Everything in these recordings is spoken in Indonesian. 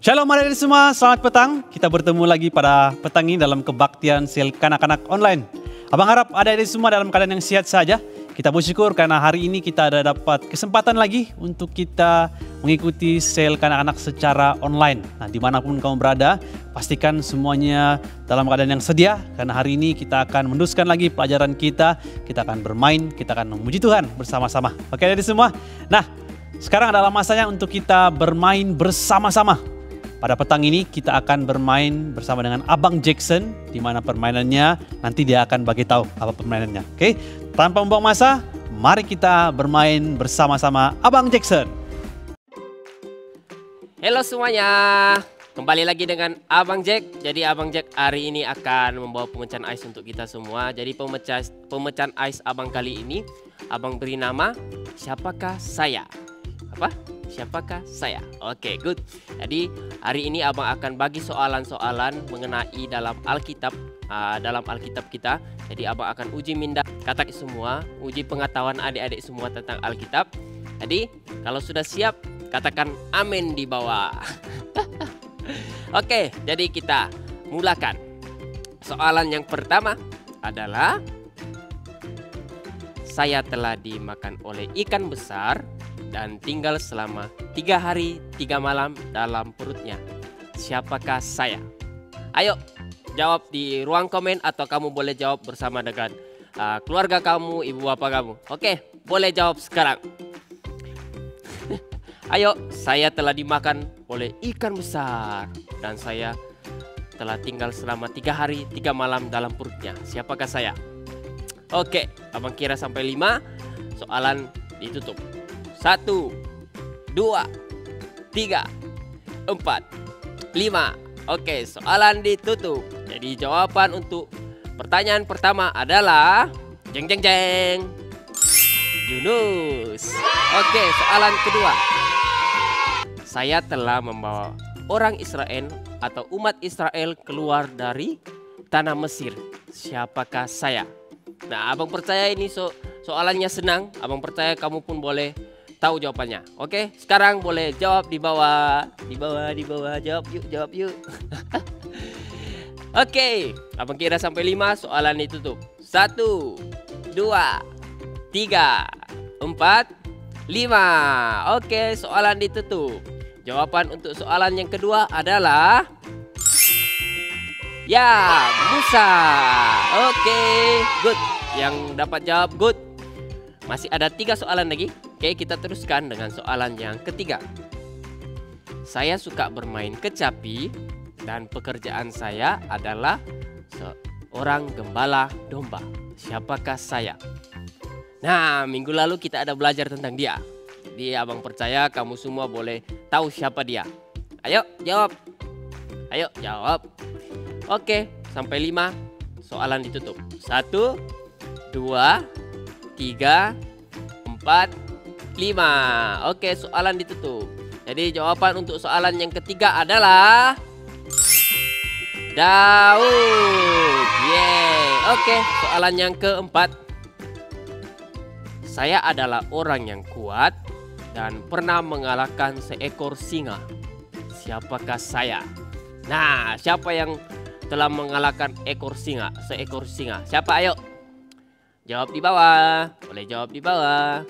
Shalom adik-adik semua, selamat petang. Kita bertemu lagi pada petang ini dalam kebaktian sel kanak-kanak online. Abang harap adik-adik semua dalam keadaan yang sehat saja. Kita bersyukur karena hari ini kita ada dapat kesempatan lagi untuk kita mengikuti sel kanak-kanak secara online. Nah, dimanapun kamu berada, pastikan semuanya dalam keadaan yang sedia. Karena hari ini kita akan meneruskan lagi pelajaran kita. Kita akan bermain, kita akan memuji Tuhan bersama-sama. Oke adik-adik semua? Nah, sekarang adalah masanya untuk kita bermain bersama-sama. Pada petang ini kita akan bermain bersama dengan Abang Jackson, di mana permainannya nanti dia akan bagi tahu apa permainannya. Oke, tanpa membuang masa, mari kita bermain bersama-sama Abang Jackson. Halo semuanya, kembali lagi dengan Abang Jack. Jadi Abang Jack hari ini akan membawa pemecahan ais untuk kita semua. Jadi pemecahan ais Abang kali ini, Abang beri nama Siapakah Saya? Apa? Siapakah saya? Oke, good. Jadi hari ini Abang akan bagi soalan-soalan mengenai dalam Alkitab, kita. Jadi Abang akan uji minda kata semua, uji pengetahuan adik-adik semua tentang Alkitab. Jadi kalau sudah siap, katakan amin di bawah. Oke, jadi kita mulakan. Soalan yang pertama adalah, saya telah dimakan oleh ikan besar dan tinggal selama 3 hari 3 malam dalam perutnya. Siapakah saya? Ayo jawab di ruang komen, atau kamu boleh jawab bersama dengan keluarga kamu, ibu bapak kamu. Oke, boleh jawab sekarang. Ayo, saya telah dimakan oleh ikan besar dan saya telah tinggal selama 3 hari 3 malam dalam perutnya. Siapakah saya? Oke, Abang kira sampai 5. Soalan ditutup. 1, 2, 3, 4, 5. Oke, soalan ditutup. Jadi jawaban untuk pertanyaan pertama adalah jeng jeng jeng, Yunus. Oke, soalan kedua. Saya telah membawa orang Israel atau umat Israel keluar dari tanah Mesir. Siapakah saya? Nah, Abang percaya ini soalannya senang. Abang percaya kamu pun boleh tahu jawabannya. Oke, sekarang boleh jawab di bawah. Di bawah. Jawab yuk. Oke, Abang kira sampai 5, soalan ditutup. 1, 2, 3, 4, 5. Oke, soalan ditutup. Jawaban untuk soalan yang kedua adalah ya, Musa. Oke, good. Yang dapat jawab good. Masih ada 3 soalan lagi. Oke, kita teruskan dengan soalan yang ketiga. Saya suka bermain kecapi dan pekerjaan saya adalah seorang gembala domba. Siapakah saya? Nah, minggu lalu kita ada belajar tentang dia. Jadi Abang percaya kamu semua boleh tahu siapa dia. Ayo jawab. Ayo jawab. Oke, sampai 5 soalan ditutup. 1, 2, 3, 4, 5. Oke, soalan ditutup. Jadi jawaban untuk soalan yang ketiga adalah Daud. Yeay. Oke, soalan yang keempat. Saya adalah orang yang kuat dan pernah mengalahkan seekor singa. Siapakah saya? Nah, siapa yang telah mengalahkan seekor singa? Siapa? Ayo jawab di bawah. Boleh jawab di bawah.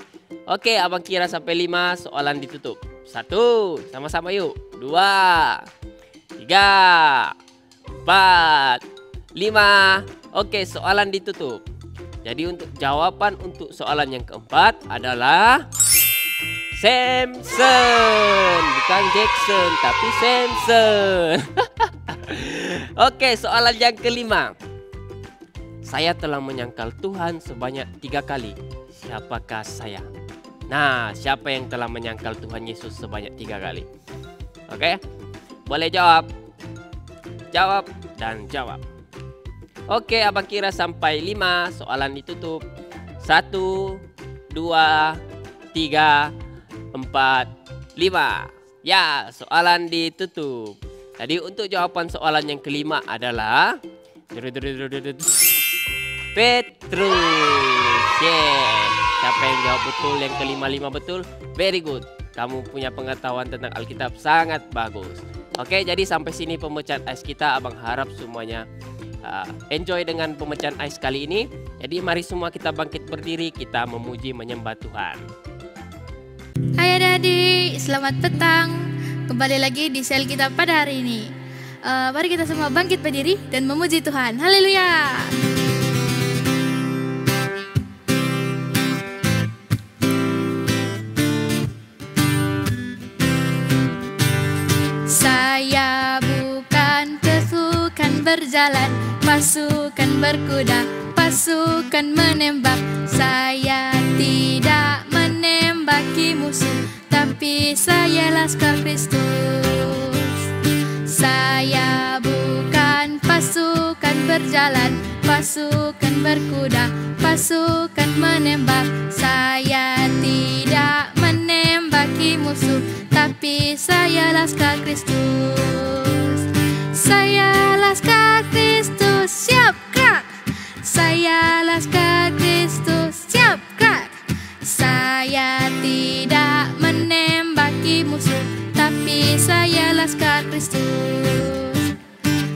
Oke, Abang kira sampai 5, soalan ditutup. 1, sama-sama yuk. 2, 3, 4, 5. Oke, soalan ditutup. Jadi untuk jawaban untuk soalan yang keempat adalah Samson. Bukan Jackson, tapi Samson. Oke, soalan yang kelima. Saya telah menyangkal Tuhan sebanyak 3 kali. Siapakah saya? Nah, siapa yang telah menyangkal Tuhan Yesus sebanyak 3 kali? Oke, boleh jawab. Jawab dan jawab. Oke, Abang kira sampai 5, soalan ditutup. 1, 2, 3, 4, 5. Ya, soalan ditutup. Jadi untuk jawaban soalan yang kelima adalah Petrus. Yeah. Siapa yang jawab betul yang ke-5 betul? Very good. Kamu punya pengetahuan tentang Alkitab sangat bagus. Oke, jadi sampai sini pemecahan ais kita. Abang harap semuanya enjoy dengan pemecahan ais kali ini. Jadi mari semua kita bangkit berdiri, kita memuji menyembah Tuhan. Hai adik-adik, selamat petang. Kembali lagi di sel kita pada hari ini. Mari kita semua bangkit berdiri dan memuji Tuhan. Haleluya. Saya bukan pasukan berjalan, pasukan berkuda, pasukan menembak. Saya tidak menembaki musuh, tapi saya laskar Kristus. Saya bukan pasukan berjalan, pasukan berkuda, pasukan menembak. Saya tidak menembaki musuh, tapi saya laskar Kristus. Saya laskar Kristus, siap gerak. Saya laskar Kristus, siap gerak. Saya tidak menembaki musuh, tapi saya laskar Kristus.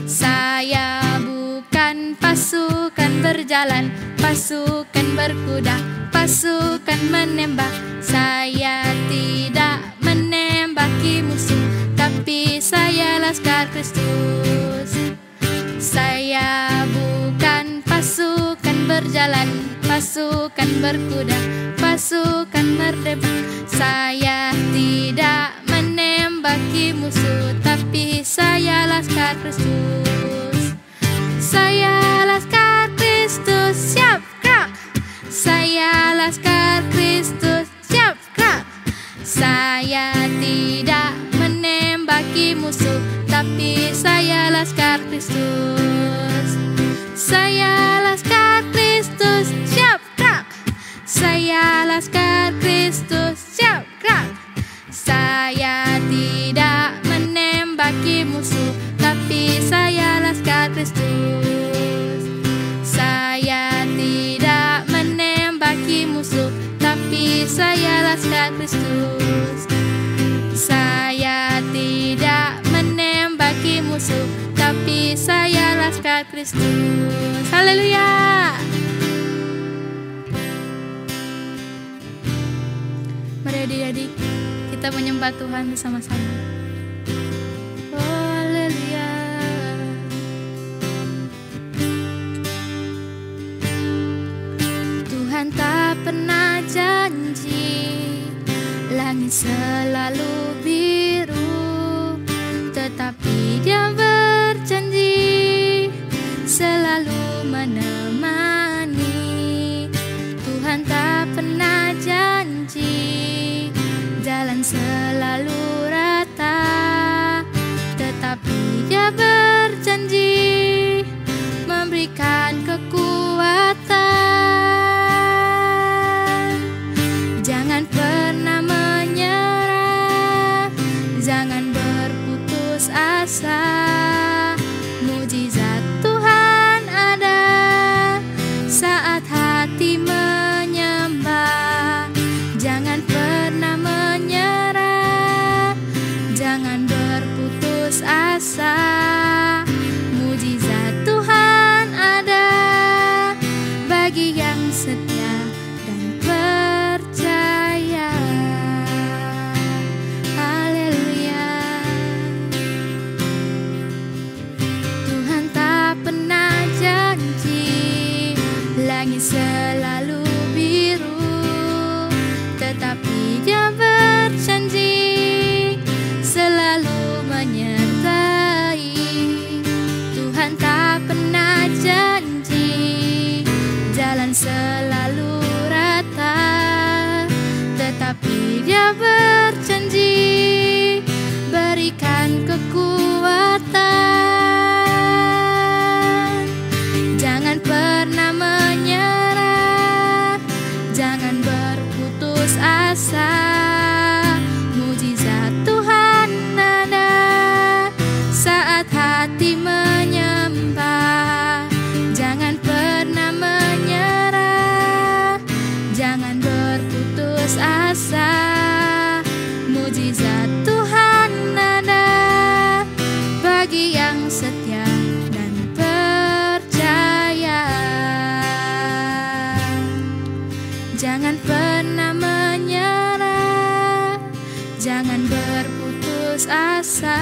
Saya bukan pasukan berjalan, pasukan berkuda, pasukan menembak. Saya tidak menembaki musuh, tapi saya laskar Kristus. Saya bukan pasukan berjalan, pasukan berkuda, pasukan menembak. Saya tidak menembaki musuh, tapi saya laskar Kristus. Saya laskar Kristus, siap gerak. Saya laskar Kristus, siap gerak. Saya tidak menembaki musuh, tapi saya laskar Kristus. Saya laskar Kristus, siap gerak. Saya laskar Kristus, siap gerak. Saya tidak menembaki musuh, tapi saya laskar Kristus. Saya tidak menembaki musuh, tapi saya laskar Kristus. Saya tidak menembaki musuh, tapi saya laskar Kristus. Haleluya. Mari adik-adik, kita menyembah Tuhan bersama-sama. Oh, haleluya. Tuhan tak pernah janji langit selalu biru, tetapi Dia berjanji selalu menemani. Tuhan tak pernah janji jalan selalu rata, tetapi Dia berjanji memberikan kekuatan. Jangan pernah menyerah, jangan berputus asa. Mujizat Tuhan ada saat hati menyembah. Jangan pernah menyerah, jangan berputus asa. Mujizat Tuhan ada bagi yang setia dan percaya. Haleluya. Tuhan tak pernah janji langit selalu biru, tetapi Dia berjanji selalu menyertai. Tuhan tak pernah janji jalan selalu rata, tetapi Dia berjanji berikan kekuatan. Jangan pernah menyerah, jangan berputus asa. Mujizat Tuhan ada saat hati menyembah. Jangan pernah menyerah, jangan berputus asa. Mujizat Tuhan ada Jangan berputus asa,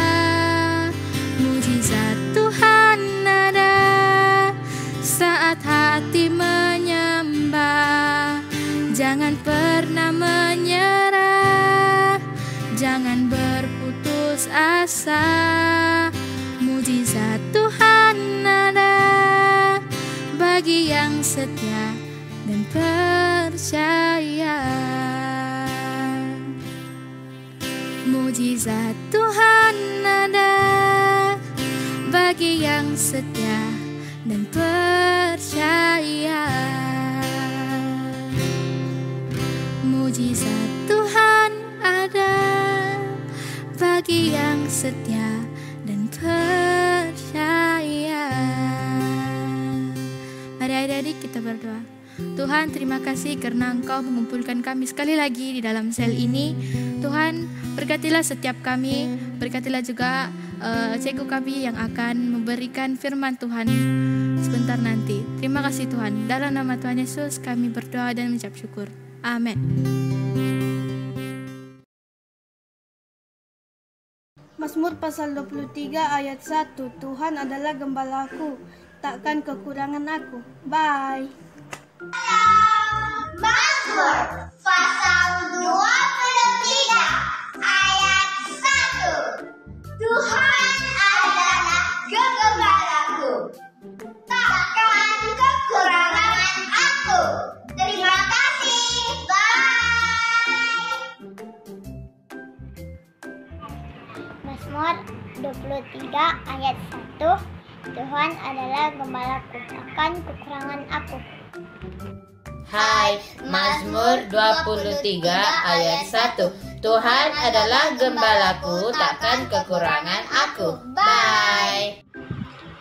mujizat Tuhan ada saat hati menyembah. Jangan pernah menyerah, jangan berputus asa, mujizat Tuhan ada bagi yang setia dan percaya. Mujizat Tuhan ada bagi yang setia dan percaya. Mujizat Tuhan ada bagi yang setia dan percaya. Mari adik-adik kita berdoa. Tuhan, terima kasih karena Engkau mengumpulkan kami sekali lagi di dalam sel ini. Tuhan, berkatilah setiap kami, berkatilah juga cikgu kami yang akan memberikan firman Tuhan sebentar nanti. Terima kasih Tuhan. Dalam nama Tuhan Yesus kami berdoa dan mengucap syukur. Amin. Mazmur pasal 23 ayat 1. Tuhan adalah gembalaku, takkan kekurangan aku. Bye. Mazmur pasal 23 ayat 1. Tuhan adalah gembalaku, takkan kekurangan aku. Terima kasih. Bye. Mazmur 23 ayat 1. Tuhan adalah gembalaku, takkan kekurangan aku. Hai, Mazmur 23 ayat 1. Tuhan adalah gembalaku, takkan kekurangan aku. Bye.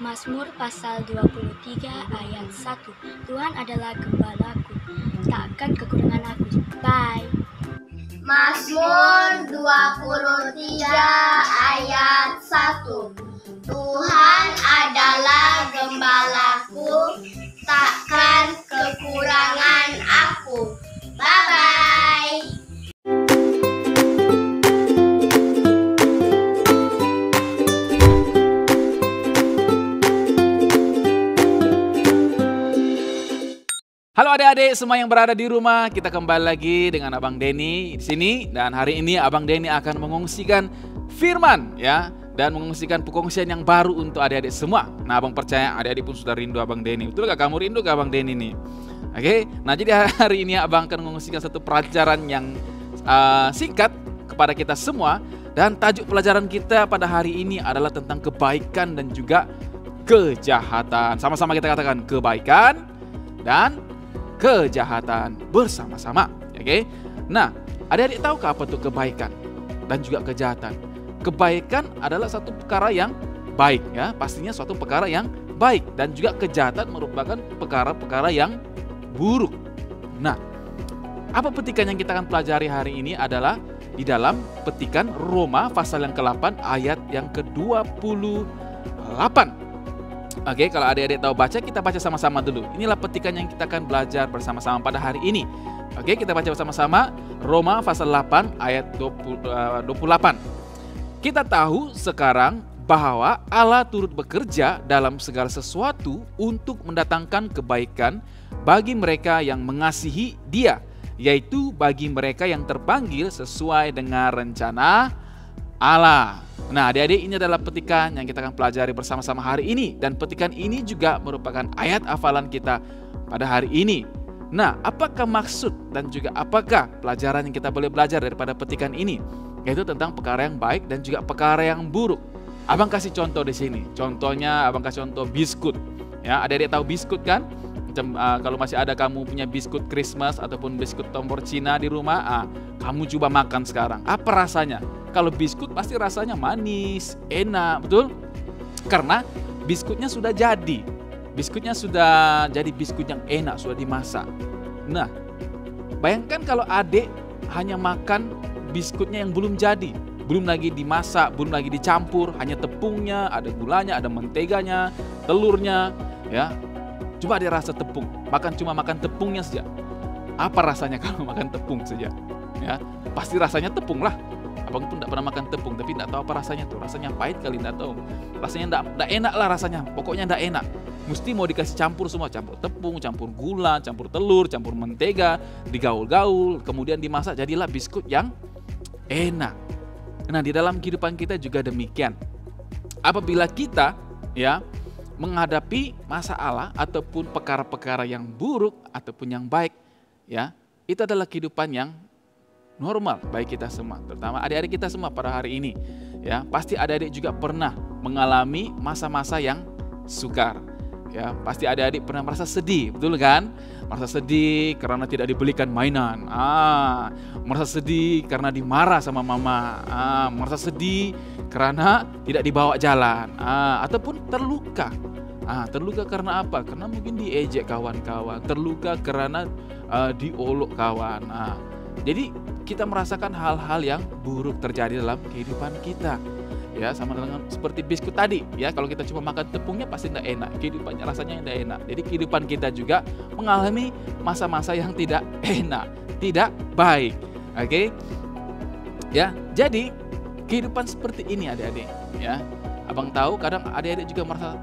Mazmur pasal 23 ayat 1. Tuhan adalah gembalaku, takkan kekurangan aku. Bye. Mazmur 23 ayat 1. Tuhan adalah gembalaku, takkan kekurangan aku. Bye-bye. Halo adik-adik semua yang berada di rumah, kita kembali lagi dengan Abang Denny di sini, dan hari ini Abang Denny akan mengungsikan firman ya, dan mengungsikan perkongsian yang baru untuk adik-adik semua. Nah, Abang percaya adik-adik pun sudah rindu Abang Denny. Betul gak kamu rindu ke Abang Denny nih? Oke, nah jadi hari ini Abang akan mengungsikan satu pelajaran yang singkat kepada kita semua, dan tajuk pelajaran kita pada hari ini adalah tentang kebaikan dan juga kejahatan. Sama-sama kita katakan kebaikan dan kejahatan bersama-sama. Oke. Nah, adik-adik tahu apa itu kebaikan dan juga kejahatan? Kebaikan adalah satu perkara yang baik ya, pastinya suatu perkara yang baik, dan juga kejahatan merupakan perkara-perkara yang buruk. Nah, apa petikan yang kita akan pelajari hari ini adalah di dalam petikan Roma pasal yang ke-8 ayat yang ke-28. Oke, kalau adik-adik tahu baca, kita baca sama-sama dulu. Inilah petikan yang kita akan belajar bersama-sama pada hari ini. Oke, kita baca bersama-sama Roma pasal 8 ayat 28. Kita tahu sekarang bahwa Allah turut bekerja dalam segala sesuatu untuk mendatangkan kebaikan bagi mereka yang mengasihi Dia, yaitu bagi mereka yang terpanggil sesuai dengan rencana Allah. Nah, adik-adik, ini adalah petikan yang kita akan pelajari bersama-sama hari ini, dan petikan ini juga merupakan ayat hafalan kita pada hari ini. Nah, apakah maksud dan juga apakah pelajaran yang kita boleh belajar daripada petikan ini? Yaitu tentang perkara yang baik dan juga perkara yang buruk. Abang kasih contoh di sini. Contohnya abang kasih contoh biskut. Ya, adik-adik tahu biskut kan? Macam kalau masih ada kamu punya biskut Christmas ataupun biskut tombor Cina di rumah, kamu coba makan sekarang. Apa rasanya? Kalau biskut pasti rasanya manis, enak, betul? Karena biskutnya sudah jadi. Biskutnya sudah jadi biskut yang enak, sudah dimasak. Nah, bayangkan kalau adik hanya makan biskutnya yang belum jadi, belum lagi dimasak, belum lagi dicampur, hanya tepungnya, ada gulanya, ada menteganya, telurnya, ya. Coba dia rasa tepung, cuma makan tepungnya saja. Apa rasanya kalau makan tepung saja? Ya, pasti rasanya tepung lah. Abang pun tidak pernah makan tepung, tapi tidak tahu apa rasanya tuh. Rasanya pahit kali, tidak tahu. Rasanya tidak enak lah rasanya. Pokoknya tidak enak. Mesti mau dikasih campur semua, campur tepung, campur gula, campur telur, campur mentega, digaul-gaul, kemudian dimasak jadilah biskuit yang enak. Nah, di dalam kehidupan kita juga demikian. Apabila kita ya menghadapi masalah ataupun perkara-perkara yang buruk ataupun yang baik, ya, itu adalah kehidupan yang normal bagi kita semua, terutama adik-adik kita semua pada hari ini. Ya, pasti adik-adik juga pernah mengalami masa-masa yang sukar. Ya, pasti adik-adik pernah merasa sedih, betul kan? Merasa sedih karena tidak dibelikan mainan. Merasa sedih karena dimarah sama mama. Merasa sedih karena tidak dibawa jalan. Ataupun terluka. Terluka karena apa? Karena mungkin diejek kawan-kawan. Terluka karena diolok kawan. Jadi kita merasakan hal-hal yang buruk terjadi dalam kehidupan kita. Ya, sama dengan seperti biskuit tadi. Ya, kalau kita cuma makan tepungnya pasti tidak enak. Kehidupannya rasanya tidak enak. Jadi kehidupan kita juga mengalami masa-masa yang tidak enak, tidak baik. Oke? Ya, jadi kehidupan seperti ini adik-adik. Ya, abang tahu kadang adik-adik juga merasa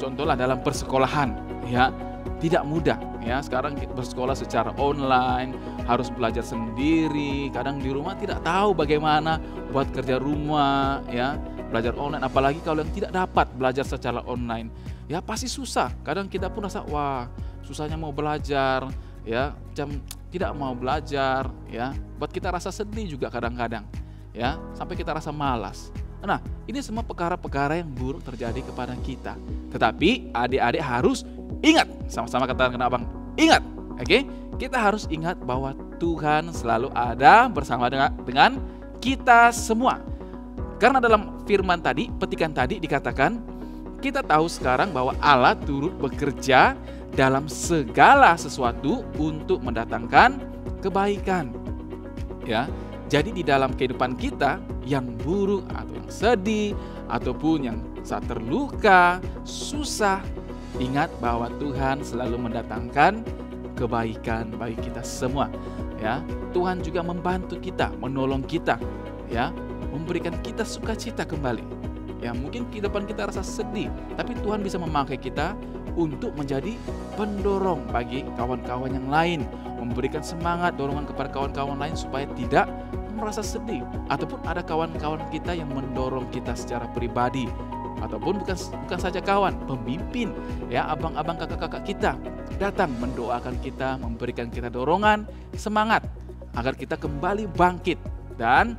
contohlah dalam persekolahan. Ya, tidak mudah. Ya, sekarang bersekolah secara online, harus belajar sendiri, kadang di rumah tidak tahu bagaimana buat kerja rumah, ya, belajar online, apalagi kalau yang tidak dapat belajar secara online, ya pasti susah. Kadang kita pun rasa, wah, susahnya mau belajar, ya, macam tidak mau belajar, ya, buat kita rasa sedih juga kadang-kadang, ya, sampai kita rasa malas. Nah, ini semua perkara-perkara yang buruk terjadi kepada kita. Tetapi adik-adik harus ingat, sama-sama katakan abang, ingat, oke? Kita harus ingat bahwa Tuhan selalu ada bersama dengan kita semua. Karena dalam firman tadi, petikan tadi dikatakan, kita tahu sekarang bahwa Allah turut bekerja dalam segala sesuatu untuk mendatangkan kebaikan. Ya, jadi di dalam kehidupan kita yang buruk atau yang sedih ataupun yang saat terluka, susah, ingat bahwa Tuhan selalu mendatangkan kebaikan bagi kita semua. Ya, Tuhan juga membantu kita, menolong kita, ya, memberikan kita sukacita kembali. Ya, mungkin kehidupan kita rasa sedih, tapi Tuhan bisa memakai kita untuk menjadi pendorong bagi kawan-kawan yang lain, memberikan semangat, dorongan kepada kawan-kawan lain supaya tidak merasa sedih. Ataupun ada kawan-kawan kita yang mendorong kita secara pribadi, ataupun bukan saja kawan, pemimpin, ya, abang-abang, kakak-kakak kita datang mendoakan kita, memberikan kita dorongan, semangat agar kita kembali bangkit dan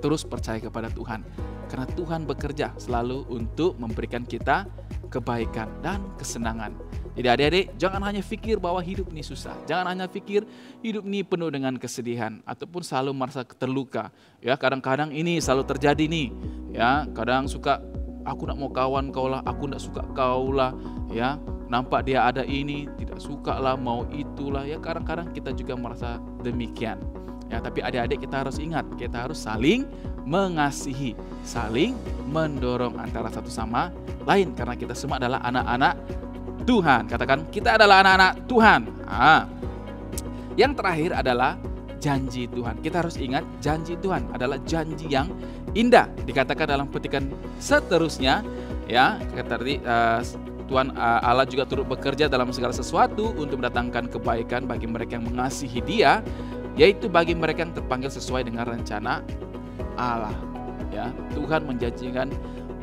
terus percaya kepada Tuhan. Karena Tuhan bekerja selalu untuk memberikan kita kebaikan dan kesenangan. Jadi adik-adik, jangan hanya pikir bahwa hidup ini susah. Jangan hanya pikir hidup ini penuh dengan kesedihan ataupun selalu merasa terluka. Ya, kadang-kadang ini selalu terjadi nih. Ya, kadang suka, aku nak mau kawan kau lah, aku nak suka kau lah. Ya, nampak dia ada ini, tidak suka lah, mau itulah. Ya, kadang-kadang kita juga merasa demikian. Ya, tapi adik-adik kita harus ingat, kita harus saling mengasihi, saling mendorong antara satu sama lain, karena kita semua adalah anak-anak Tuhan. Katakan, kita adalah anak-anak Tuhan. Yang terakhir adalah janji Tuhan. Kita harus ingat, janji Tuhan adalah janji yang indah. Dikatakan dalam petikan seterusnya, ya, kata tadi, Tuhan Allah juga turut bekerja dalam segala sesuatu untuk mendatangkan kebaikan bagi mereka yang mengasihi Dia, yaitu bagi mereka yang terpanggil sesuai dengan rencana Allah. Ya, Tuhan menjanjikan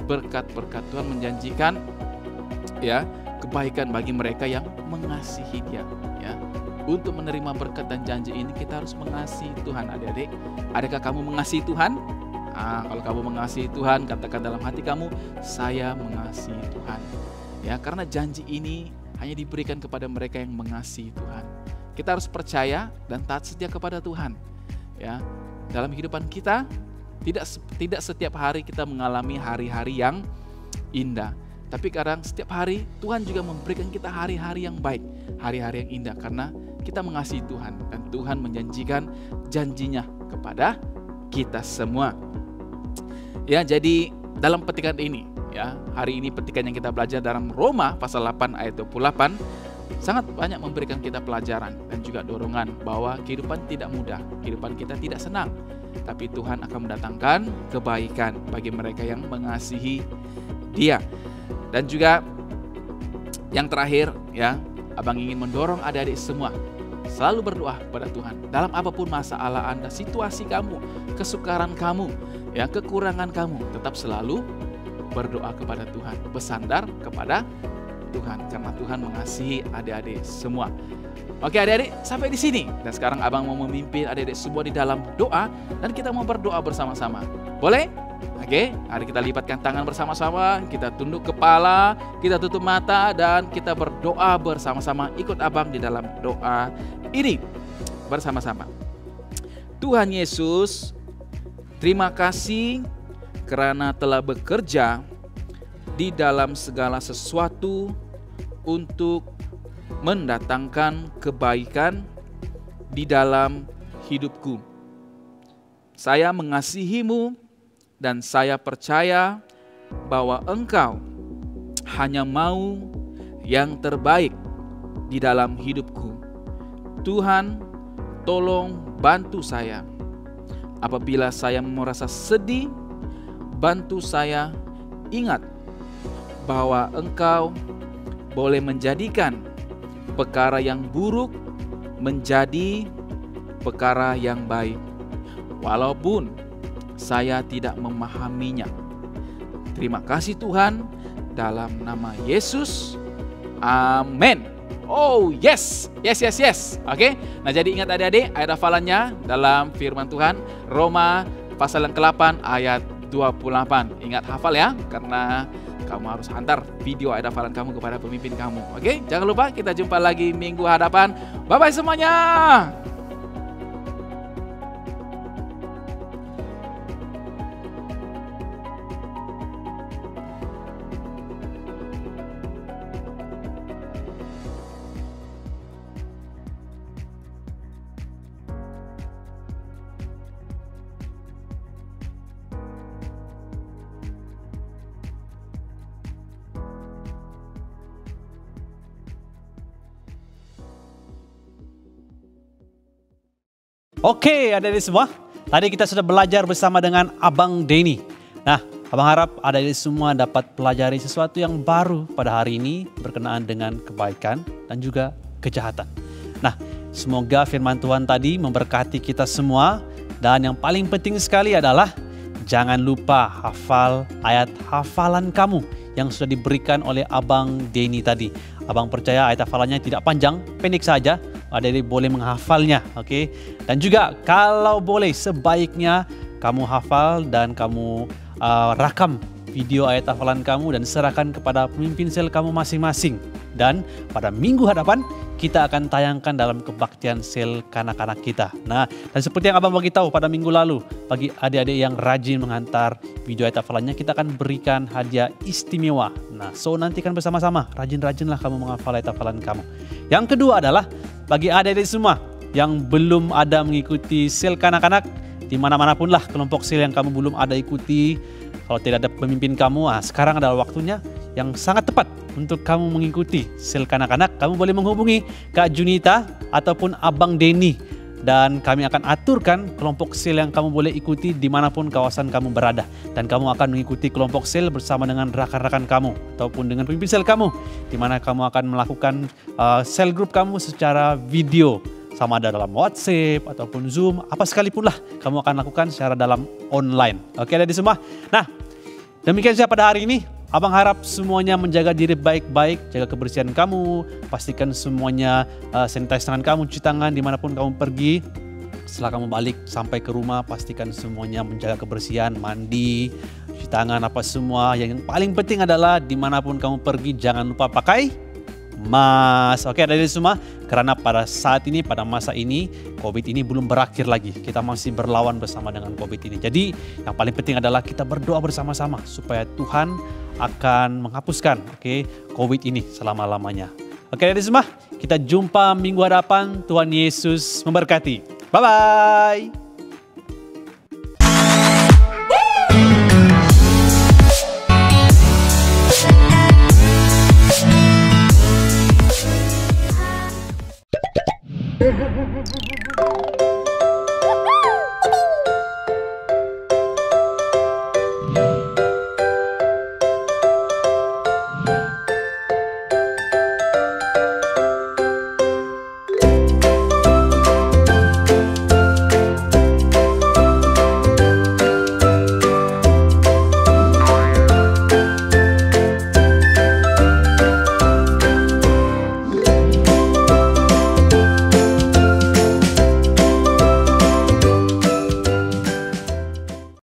berkat-berkat, Tuhan menjanjikan, ya, kebaikan bagi mereka yang mengasihi Dia. Ya, untuk menerima berkat dan janji ini kita harus mengasihi Tuhan. Adik-adik, adakah kamu mengasihi Tuhan? Kalau kamu mengasihi Tuhan, katakan dalam hati kamu, saya mengasihi Tuhan. Ya, karena janji ini hanya diberikan kepada mereka yang mengasihi Tuhan. Kita harus percaya dan taat setia kepada Tuhan. Ya, dalam kehidupan kita tidak setiap hari kita mengalami hari-hari yang indah, tapi kadang setiap hari Tuhan juga memberikan kita hari-hari yang baik, hari-hari yang indah, karena kita mengasihi Tuhan dan Tuhan menjanjikan janjinya kepada kita semua. Ya, jadi dalam petikan ini, ya, hari ini petikan yang kita belajar dalam Roma pasal 8 ayat 28 sangat banyak memberikan kita pelajaran dan juga dorongan bahwa kehidupan tidak mudah, kehidupan kita tidak senang. tapi Tuhan akan mendatangkan kebaikan bagi mereka yang mengasihi Dia. Dan juga yang terakhir ya, Abang ingin mendorong adik-adik semua selalu berdoa kepada Tuhan dalam apapun masalah Anda, situasi kamu, kesukaran kamu, ya, kekurangan kamu, tetap selalu berdoa kepada Tuhan, bersandar kepada Tuhan karena Tuhan mengasihi adik-adik semua. Oke adik-adik, sampai di sini. Dan sekarang Abang mau memimpin adik-adik semua di dalam doa dan kita mau berdoa bersama-sama. Boleh? Oke, mari kita lipatkan tangan bersama-sama, kita tunduk kepala, kita tutup mata dan kita berdoa bersama-sama. Ikut Abang di dalam doa ini bersama-sama. Tuhan Yesus, terima kasih karena telah bekerja di dalam segala sesuatu untuk mendatangkan kebaikan di dalam hidupku. Saya mengasihi-Mu dan saya percaya bahwa Engkau hanya mau yang terbaik di dalam hidupku. Tuhan, tolong bantu saya. Apabila saya merasa sedih, bantu saya ingat bahwa Engkau boleh menjadikan perkara yang buruk menjadi perkara yang baik, walaupun saya tidak memahaminya. Terima kasih Tuhan, dalam nama Yesus, amin. Oh yes, yes. Oke, nah jadi ingat adik-adik, ayat hafalannya dalam firman Tuhan, Roma pasal yang ke-8 ayat 28. Ingat hafal ya, karena kamu harus hantar video ayat hafalan kamu kepada pemimpin kamu. Oke, jangan lupa kita jumpa lagi minggu hadapan. Bye-bye semuanya. Oke adik-adik semua, tadi kita sudah belajar bersama dengan Abang Denny. Nah, Abang harap adik-adik semua dapat pelajari sesuatu yang baru pada hari ini berkenaan dengan kebaikan dan juga kejahatan. Nah, semoga firman Tuhan tadi memberkati kita semua. Dan yang paling penting sekali adalah jangan lupa hafal ayat hafalan kamu yang sudah diberikan oleh Abang Denny tadi. Abang percaya ayat hafalannya tidak panjang, pendek saja. Adik-adik boleh menghafalnya, oke? Dan juga kalau boleh sebaiknya kamu hafal dan kamu rakam video ayat hafalan kamu dan serahkan kepada pemimpin sel kamu masing-masing. Dan pada minggu hadapan kita akan tayangkan dalam kebaktian sel kanak-kanak kita. Nah, dan seperti yang Abang bagi tahu pada minggu lalu, bagi adik-adik yang rajin menghantar video ayat hafalannya, kita akan berikan hadiah istimewa. Nah, so nantikan bersama-sama, rajin-rajinlah kamu menghafal ayat hafalan kamu. Yang kedua adalah bagi adik-adik semua yang belum ada mengikuti sel kanak-kanak, di mana-manapun lah kelompok sel yang kamu belum ada ikuti, kalau tidak ada pemimpin kamu, sekarang adalah waktunya yang sangat tepat untuk kamu mengikuti sel kanak-kanak. Kamu boleh menghubungi Kak Junita ataupun Abang Denny dan kami akan aturkan kelompok sel yang kamu boleh ikuti dimanapun kawasan kamu berada. Dan kamu akan mengikuti kelompok sel bersama dengan rakan-rakan kamu ataupun dengan pemimpin sel kamu, di mana kamu akan melakukan sel group kamu secara video, sama ada dalam WhatsApp ataupun Zoom, apa sekalipun lah kamu akan lakukan secara dalam online. Oke adik-adik semua. Nah, demikian saja pada hari ini. Abang harap semuanya menjaga diri baik-baik, jaga kebersihan kamu, pastikan semuanya sanitize tangan kamu, cuci tangan dimanapun kamu pergi. Setelah kamu balik sampai ke rumah, pastikan semuanya menjaga kebersihan, mandi, cuci tangan, apa semua. Yang paling penting adalah dimanapun kamu pergi, jangan lupa pakai mask. Oke adik-adik semua, karena pada saat ini, pada masa ini, COVID ini belum berakhir lagi. Kita masih berlawan bersama dengan COVID ini. Jadi yang paling penting adalah kita berdoa bersama-sama supaya Tuhan akan menghapuskan COVID ini selama-lamanya. Oke adik-adik semua, kita jumpa minggu hadapan. Tuhan Yesus memberkati. Bye-bye. Thank you.